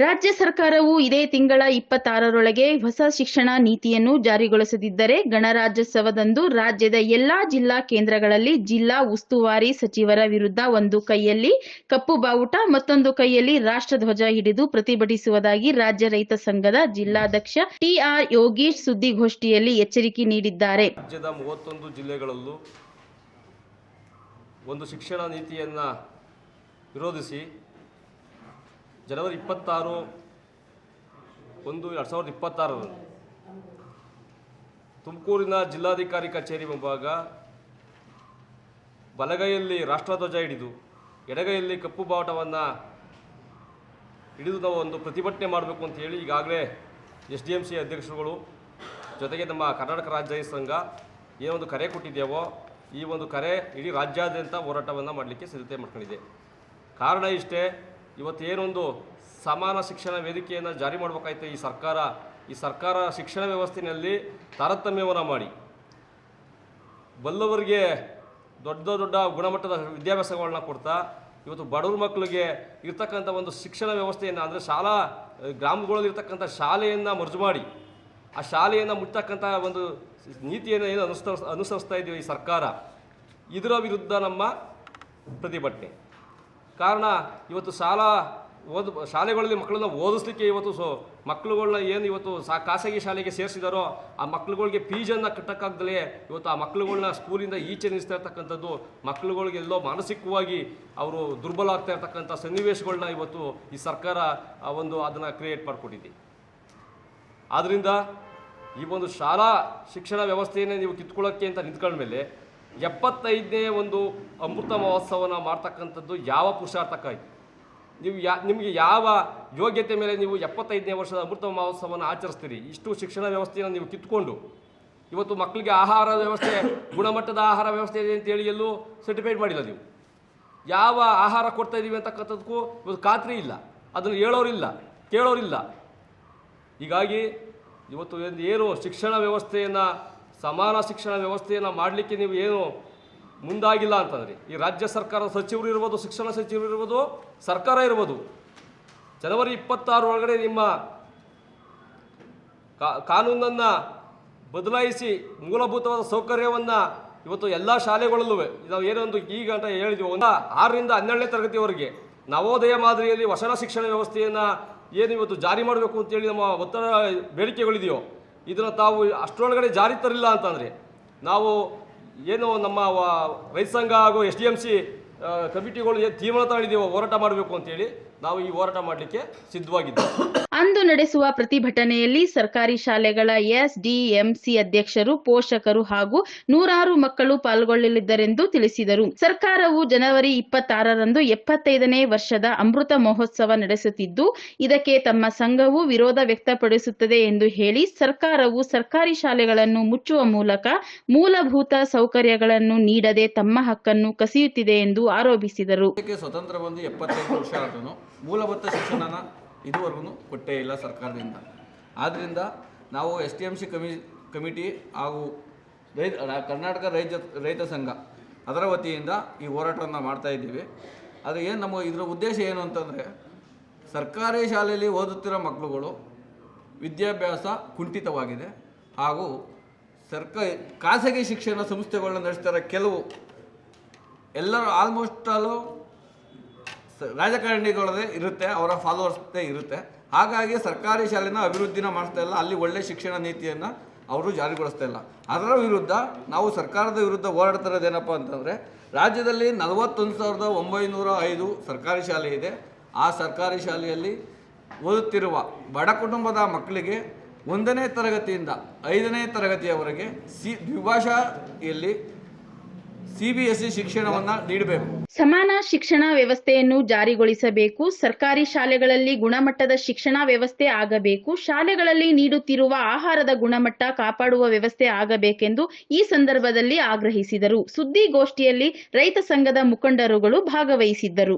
ರಾಜ್ಯ ಸರ್ಕಾರವು ಇದೇ ತಿಂಗಳ 26ರೊಳಗೆ ಹೊಸ ಶಿಕ್ಷಣ ನೀತಿಯನ್ನು ಜಾರಿಗೊಳಿಸದಿದ್ದರೆ ಗಣರಾಜ್ಯೋತ್ಸವದಂದು ರಾಜ್ಯದ ಎಲ್ಲಾ ಜಿಲ್ಲಾ ಕೇಂದ್ರಗಳಲ್ಲಿ ಜಿಲ್ಲಾ ಉಸ್ತುವಾರಿ ಸಚಿವರ ವಿರುದ್ಧ ಒಂದು ಕೈಯಲ್ಲಿ ಕಪ್ಪು ಬಾವುಟ ಮತ್ತೊಂದು ಕೈಯಲ್ಲಿ ರಾಷ್ಟ್ರಧ್ವಜ ಹಿಡಿದು ಪ್ರತಿಭಟಿಸುವುದಾಗಿ ರಾಜ್ಯ ರೈತ ಸಂಘದ ಜಿಲ್ಲಾಧ್ಯಕ್ಷ ಟಿಆರ್ ಯೋಗೀಶ್ ಸುದ್ದಿಗೋಷ್ಠಿಯಲ್ಲಿ ಎಚ್ಚರಿಕೆ ನೀಡಿದ್ದಾರೆ. ರಾಜ್ಯದ 31 ಜಿಲ್ಲೆಗಳಲ್ಲೂ ಒಂದು ಶಿಕ್ಷಣ ನೀತಿಯನ್ನು ವಿರೋಧಿಸಿ ಜನವರಿ 26/1/2026 ತುಮಕೂರಿನ ಜಿಲ್ಲಾಧಿಕಾರಿ ಕಚೇರಿ ಮುಂಭಾಗ ಬಲಗೈಯಲ್ಲಿ ರಾಷ್ಟ್ರಧ್ವಜ ಹಿಡಿದು ಎಡಗೈಯಲ್ಲಿ ಕಪ್ಪು ಬಾವುಟವನ್ನು ಹಿಡಿದು ನಾವು ಒಂದು ಪ್ರತಿಭಟನೆ ಮಾಡಬೇಕು ಅಂತ ಹೇಳಿ ಈಗಾಗಲೇ SDMC ಅಧ್ಯಕ್ಷರುಗಳು ಜೊತೆಗೆ ನಮ್ಮ ಕರ್ನಾಟಕ ರಾಜ್ಯ ರೈತ ಸಂಘ ಏನೊಂದು ಕರೆ ಕೊಟ್ಟಿದ್ದೇವೋ ಈ ಒಂದು ಕರೆ ಇಡೀ ರಾಜ್ಯಾದ್ಯಂತ ಹೋರಾಟವನ್ನು ಮಾಡಲಿಕ್ಕೆ ಸಿದ್ಧತೆ ಮಾಡ್ಕೊಂಡಿದೆ. ಕಾರಣ ಇಷ್ಟೇ, ಇವತ್ತು ಏನೊಂದು ಸಮಾನ ಶಿಕ್ಷಣ ವೇದಿಕೆಯನ್ನು ಜಾರಿ ಮಾಡಬೇಕಾಯ್ತು ಈ ಸರ್ಕಾರ ಶಿಕ್ಷಣ ವ್ಯವಸ್ಥೆಯಲ್ಲಿ ತಾರತಮ್ಯವನ್ನು ಮಾಡಿ ಬಲ್ಲವರಿಗೆ ದೊಡ್ಡ ಗುಣಮಟ್ಟದ ವಿದ್ಯಾಭ್ಯಾಸಗಳನ್ನ ಕೊಡ್ತಾ ಇವತ್ತು ಬಡವ್ರ ಮಕ್ಕಳಿಗೆ ಇರ್ತಕ್ಕಂಥ ಒಂದು ಶಿಕ್ಷಣ ವ್ಯವಸ್ಥೆಯನ್ನು ಅಂದರೆ ಗ್ರಾಮಗಳಲ್ಲಿರ್ತಕ್ಕಂಥ ಶಾಲೆಯನ್ನು ಮರ್ಜು ಮಾಡಿ ಆ ಶಾಲೆಯನ್ನು ಮುಟ್ಟತಕ್ಕಂಥ ಒಂದು ನೀತಿಯನ್ನು ಏನು ಅನುಸರಿಸ್ತಾ ಇದ್ದೀವಿ ಈ ಸರ್ಕಾರ, ಇದರ ವಿರುದ್ಧ ನಮ್ಮ ಪ್ರತಿಭಟನೆ. ಕಾರಣ ಇವತ್ತು ಶಾಲೆಗಳಲ್ಲಿ ಮಕ್ಕಳನ್ನ ಓದಿಸ್ಲಿಕ್ಕೆ ಇವತ್ತು ಮಕ್ಕಳುಗಳನ್ನ ಏನು ಇವತ್ತು ಖಾಸಗಿ ಶಾಲೆಗೆ ಸೇರಿಸಿದಾರೋ ಆ ಮಕ್ಕಳುಗಳಿಗೆ ಫೀಸನ್ನು ಕಟ್ಟಕ್ಕಾಗ್ದಲೇ ಇವತ್ತು ಆ ಮಕ್ಕಳುಗಳನ್ನ ಸ್ಕೂಲಿಂದ ಈಚೆ ನಿಲ್ಲಿಸ್ತಾ ಇರ್ತಕ್ಕಂಥದ್ದು, ಮಕ್ಕಳುಗಳಿಗೆ ಎಲ್ಲೋ ಮಾನಸಿಕವಾಗಿ ಅವರು ದುರ್ಬಲ ಆಗ್ತಾ ಇರ್ತಕ್ಕಂಥ ಸನ್ನಿವೇಶಗಳನ್ನ ಇವತ್ತು ಈ ಸರ್ಕಾರ ಅದನ್ನು ಕ್ರಿಯೇಟ್ ಮಾಡಿಕೊಟ್ಟಿದೆ. ಆದ್ದರಿಂದ ಈ ಒಂದು ಶಾಲಾ ಶಿಕ್ಷಣ ವ್ಯವಸ್ಥೆಯನ್ನು ನೀವು ಕಿತ್ಕೊಳ್ಳೋಕ್ಕೆ ಅಂತ ನಿಂತ್ಕೊಂಡ ಮೇಲೆ 75ನೇ ಒಂದು ಅಮೃತ ಮಹೋತ್ಸವನ ಮಾಡ್ತಕ್ಕಂಥದ್ದು ಯಾವ ಪುರುಷಾರ್ಥಕ್ಕಾಗಿ ನಿಮಗೆ ಯಾವ ಯೋಗ್ಯತೆ ಮೇಲೆ ನೀವು 75ನೇ ವರ್ಷದ ಅಮೃತ ಮಹೋತ್ಸವವನ್ನು ಆಚರಿಸ್ತೀರಿ? ಇಷ್ಟು ಶಿಕ್ಷಣ ವ್ಯವಸ್ಥೆಯನ್ನು ನೀವು ಕಿತ್ಕೊಂಡು ಇವತ್ತು ಮಕ್ಕಳಿಗೆ ಆಹಾರ ವ್ಯವಸ್ಥೆ ಗುಣಮಟ್ಟದ ಆಹಾರ ವ್ಯವಸ್ಥೆ ಇದೆ ಅಂತೇಳಿ ಎಲ್ಲೂ ಸರ್ಟಿಫೈಡ್ ಮಾಡಿಲ್ಲ. ನೀವು ಯಾವ ಆಹಾರ ಕೊಡ್ತಾ ಇದ್ದೀವಿ ಅಂತಕ್ಕಂಥದ್ದಕ್ಕೂ ಇವತ್ತು ಖಾತ್ರಿ ಇಲ್ಲ, ಅದನ್ನು ಹೇಳೋರಿಲ್ಲ, ಕೇಳೋರಿಲ್ಲ. ಹೀಗಾಗಿ ಇವತ್ತು ಏನು ಶಿಕ್ಷಣ ವ್ಯವಸ್ಥೆಯನ್ನು ಸಮಾನ ಶಿಕ್ಷಣ ವ್ಯವಸ್ಥೆಯನ್ನು ಮಾಡಲಿಕ್ಕೆ ನೀವು ಏನು ಮುಂದಾಗಿಲ್ಲ ಅಂತಂದರೆ ಈ ರಾಜ್ಯ ಸರ್ಕಾರದ ಸಚಿವರು ಇರ್ಬೋದು, ಶಿಕ್ಷಣ ಸಚಿವರು ಇರ್ಬೋದು, ಸರ್ಕಾರ ಇರ್ಬೋದು, ಜನವರಿ 26 ಒಳಗಡೆ ನಿಮ್ಮ ಕಾನೂನನ್ನು ಬದಲಾಯಿಸಿ ಮೂಲಭೂತವಾದ ಸೌಕರ್ಯವನ್ನು ಇವತ್ತು ಎಲ್ಲ ಶಾಲೆಗಳಲ್ಲೂ ನಾವು ಏನೊಂದು ಈಗ ಅಂತ ಹೇಳಿದ್ವಿ 6ರಿಂದ 12ನೇ ತರಗತಿವರೆಗೆ ನವೋದಯ ಮಾದರಿಯಲ್ಲಿ ವಸನ ಶಿಕ್ಷಣ ವ್ಯವಸ್ಥೆಯನ್ನು ಏನು ಇವತ್ತು ಜಾರಿ ಮಾಡಬೇಕು ಅಂತೇಳಿ ನಮ್ಮ ಒತ್ತಡ ಬೇಡಿಕೆಗಳಿದೆಯೋ ಇದನ್ನು ತಾವು ಅಷ್ಟರೊಳಗಡೆ ಜಾರಿ ತರಿಲ್ಲ ಅಂತಂದರೆ ನಾವು ಏನು ನಮ್ಮ ರೈತ ಸಂಘ ಹಾಗೂ SDMC ಕಮಿಟಿಗಳು ಏನು ತೀರ್ಮಾನ ತಗೊಂಡಿದ್ದೀವೋ ಹೋರಾಟ ಮಾಡಬೇಕು ಅಂತೇಳಿ ನಾವು ಈ ಹೋರಾಟ ಮಾಡಲಿಕ್ಕೆ ಸಿದ್ಧವಾಗಿದ್ದೇವೆ. ಅಂದು ನಡೆಸುವ ಪ್ರತಿಭಟನೆಯಲ್ಲಿ ಸರ್ಕಾರಿ ಶಾಲೆಗಳ SDMC ಅಧ್ಯಕ್ಷರು, ಪೋಷಕರು ಹಾಗೂ ನೂರಾರು ಮಕ್ಕಳು ಪಾಲ್ಗೊಳ್ಳಲಿದ್ದರೆಂದು ತಿಳಿಸಿದರು. ಸರ್ಕಾರವು ಜನವರಿ 26ರಂದು 75ನೇ ವರ್ಷದ ಅಮೃತ ಮಹೋತ್ಸವ ನಡೆಸುತ್ತಿದ್ದು ಇದಕ್ಕೆ ತಮ್ಮ ಸಂಘವು ವಿರೋಧ ವ್ಯಕ್ತಪಡಿಸುತ್ತದೆ ಎಂದು ಹೇಳಿ ಸರ್ಕಾರವು ಸರ್ಕಾರಿ ಶಾಲೆಗಳನ್ನು ಮುಚ್ಚುವ ಮೂಲಕ ಮೂಲಭೂತ ಸೌಕರ್ಯಗಳನ್ನು ನೀಡದೆ ತಮ್ಮ ಹಕ್ಕನ್ನು ಕಸಿಯುತ್ತಿದೆ ಎಂದು ಆರೋಪಿಸಿದರು. ಸ್ವತಂತ್ರ ಬಂದು 75 ವರ್ಷ ಆದರೂ ಮೂಲಭೂತ ಶಿಕ್ಷಣನ ಇದುವರೆಗೂ ಕೊಟ್ಟೇ ಇಲ್ಲ ಸರ್ಕಾರದಿಂದ. ಆದ್ದರಿಂದ ನಾವು SDMC ಕಮಿಟಿ ಹಾಗೂ ಕರ್ನಾಟಕ ರೈತ ಸಂಘ ಅದರ ವತಿಯಿಂದ ಈ ಹೋರಾಟವನ್ನು ಮಾಡ್ತಾ ಇದ್ದೀವಿ. ಅದು ಏನು ಇದರ ಉದ್ದೇಶ ಏನು ಅಂತಂದರೆ ಸರ್ಕಾರಿ ಶಾಲೆಯಲ್ಲಿ ಓದುತ್ತಿರೋ ಮಕ್ಕಳುಗಳು ವಿದ್ಯಾಭ್ಯಾಸ ಕುಂಠಿತವಾಗಿದೆ ಹಾಗೂ ಖಾಸಗಿ ಶಿಕ್ಷಣ ಸಂಸ್ಥೆಗಳನ್ನ ನಡೆಸ್ತಾರೆ. ಕೆಲವು ಎಲ್ಲರೂ ಆಲ್ಮೋಸ್ಟ್ ಆಲು ರಾಜಕಾರಣಿಗಳದೇ ಇರುತ್ತೆ, ಅವರ ಫಾಲೋವರ್ಸ್ದೇ ಇರುತ್ತೆ. ಹಾಗಾಗಿ ಸರ್ಕಾರಿ ಶಾಲೆನ ಅಭಿವೃದ್ಧಿನ ಮಾಡಿಸ್ತಾ ಇಲ್ಲ, ಅಲ್ಲಿ ಒಳ್ಳೆಯ ಶಿಕ್ಷಣ ನೀತಿಯನ್ನು ಅವರು ಜಾರಿಗೊಳಿಸ್ತಾ ಇಲ್ಲ. ಅದರ ವಿರುದ್ಧ ನಾವು ಸರ್ಕಾರದ ವಿರುದ್ಧ ಹೋರಾಡ್ತಿರೋದೇನಪ್ಪ ಅಂತಂದರೆ ರಾಜ್ಯದಲ್ಲಿ 41,905 ಸರ್ಕಾರಿ ಶಾಲೆ ಇದೆ. ಆ ಸರ್ಕಾರಿ ಶಾಲೆಯಲ್ಲಿ ಓದುತ್ತಿರುವ ಬಡ ಕುಟುಂಬದ ಮಕ್ಕಳಿಗೆ 1ನೇ ತರಗತಿಯಿಂದ 5ನೇ ತರಗತಿಯವರೆಗೆ ದ್ವಿಭಾಷೆಯಲ್ಲಿ CBSE ಶಿಕ್ಷಣವನ್ನು ನೀಡಬೇಕು. ಸಮಾನ ಶಿಕ್ಷಣ ವ್ಯವಸ್ಥೆಯನ್ನು ಜಾರಿಗೊಳಿಸಬೇಕು. ಸರ್ಕಾರಿ ಶಾಲೆಗಳಲ್ಲಿ ಗುಣಮಟ್ಟದ ಶಿಕ್ಷಣ ವ್ಯವಸ್ಥೆ ಆಗಬೇಕು. ಶಾಲೆಗಳಲ್ಲಿ ನೀಡುತ್ತಿರುವ ಆಹಾರದ ಗುಣಮಟ್ಟ ಕಾಪಾಡುವ ವ್ಯವಸ್ಥೆ ಆಗಬೇಕೆಂದು ಈ ಸಂದರ್ಭದಲ್ಲಿ ಆಗ್ರಹಿಸಿದರು. ಸುದ್ದಿಗೋಷ್ಠಿಯಲ್ಲಿ ರೈತ ಸಂಘದ ಮುಖಂಡರುಗಳು ಭಾಗವಹಿಸಿದ್ದರು.